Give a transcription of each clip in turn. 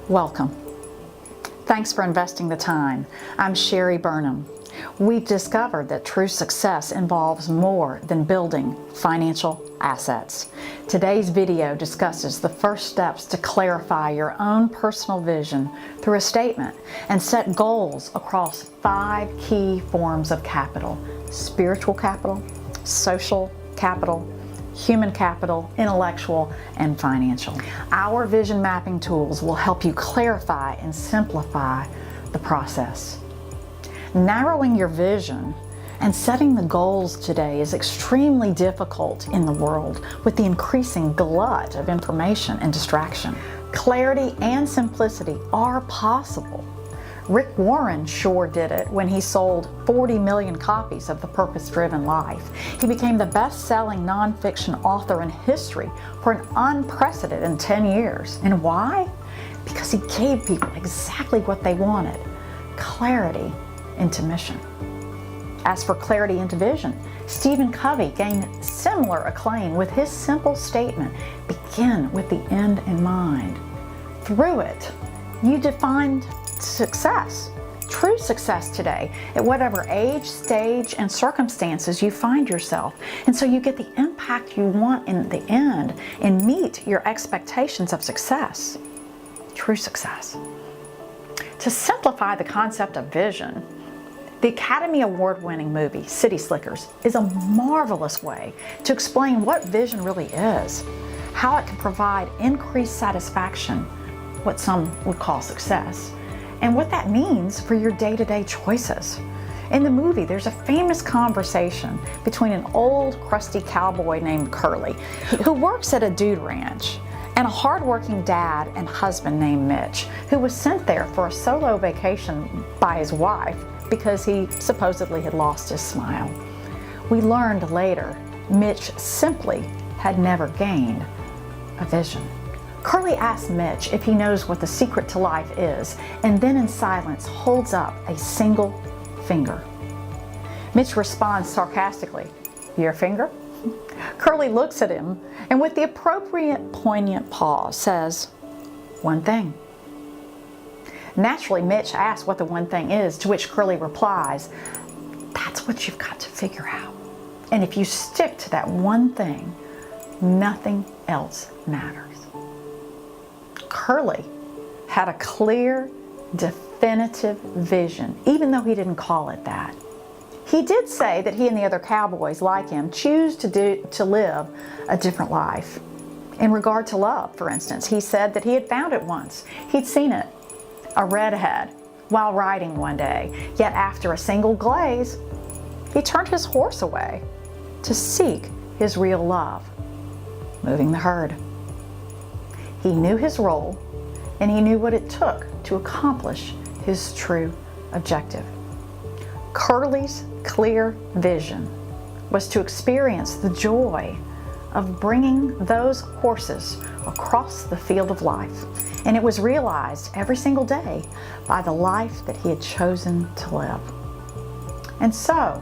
Welcome. Thanks for investing the time. I'm Sherry Burnham. We've discovered that true success involves more than building financial assets. Today's video discusses the first steps to clarify your own personal vision through a statement and set goals across 5 key forms of capital: spiritual capital, social capital, human capital, intellectual, and financial. Our vision mapping tools will help you clarify and simplify the process. Narrowing your vision and setting the goals today is extremely difficult in the world with the increasing glut of information and distraction. Clarity and simplicity are possible. Rick Warren sure did it when he sold 40 million copies of The Purpose-Driven Life. He became the best-selling nonfiction author in history for an unprecedented 10 years. And why? Because he gave people exactly what they wanted: clarity into mission. As for clarity into vision, Stephen Covey gained similar acclaim with his simple statement, "Begin with the end in mind." Through it, you defined success, true success today, at whatever age, stage, and circumstances you find yourself. And so you get the impact you want in the end and meet your expectations of success, true success. To simplify the concept of vision, the Academy Award-winning movie, City Slickers, is a marvelous way to explain what vision really is, how it can provide increased satisfaction, what some would call success, and what that means for your day-to-day choices. In the movie, there's a famous conversation between an old, crusty cowboy named Curly, who works at a dude ranch, and a hardworking dad and husband named Mitch, who was sent there for a solo vacation by his wife because he supposedly had lost his smile. We learned later, Mitch simply had never gained a vision. Curly asks Mitch if he knows what the secret to life is, and then in silence holds up a single finger. Mitch responds sarcastically, "Your finger?" Curly looks at him and with the appropriate poignant pause says, "One thing." Naturally, Mitch asks what the one thing is, to which Curly replies, "That's what you've got to figure out. And if you stick to that one thing, nothing else matters." Curly had a clear, definitive vision, even though he didn't call it that. He did say that he and the other cowboys like him choose to live a different life. In regard to love, for instance, he said that he had found it once. He'd seen it, a redhead, while riding one day. Yet after a single glaze, he turned his horse away to seek his real love, moving the herd. He knew his role, and he knew what it took to accomplish his true objective. Curly's clear vision was to experience the joy of bringing those horses across the field of life, and it was realized every single day by the life that he had chosen to live. And so,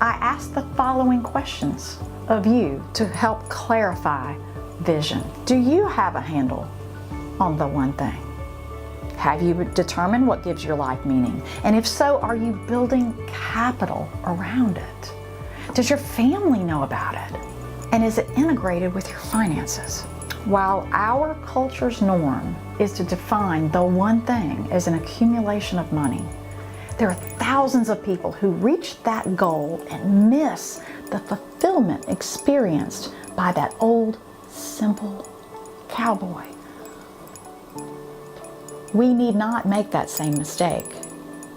I ask the following questions of you to help clarify vision. Do you have a handle on the one thing? Have you determined what gives your life meaning? And if so, are you building capital around it? Does your family know about it? And is it integrated with your finances? While our culture's norm is to define the one thing as an accumulation of money, there are thousands of people who reach that goal and miss the fulfillment experienced by that old, simple cowboy. We need not make that same mistake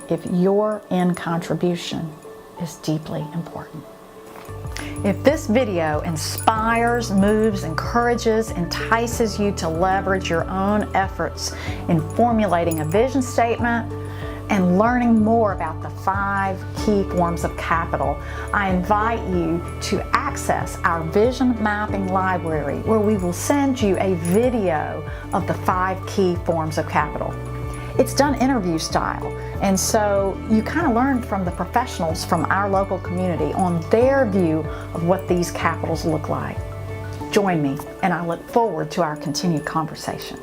if your end contribution is deeply important. If this video inspires, moves, encourages, entices you to leverage your own efforts in formulating a vision statement and learning more about the 5 key forms of capital, I invite you to access our Vision Mapping Library, where we will send you a video of the 5 key forms of capital. It's done interview style, and so you kind of learn from the professionals from our local community on their view of what these capitals look like. Join me, and I look forward to our continued conversation.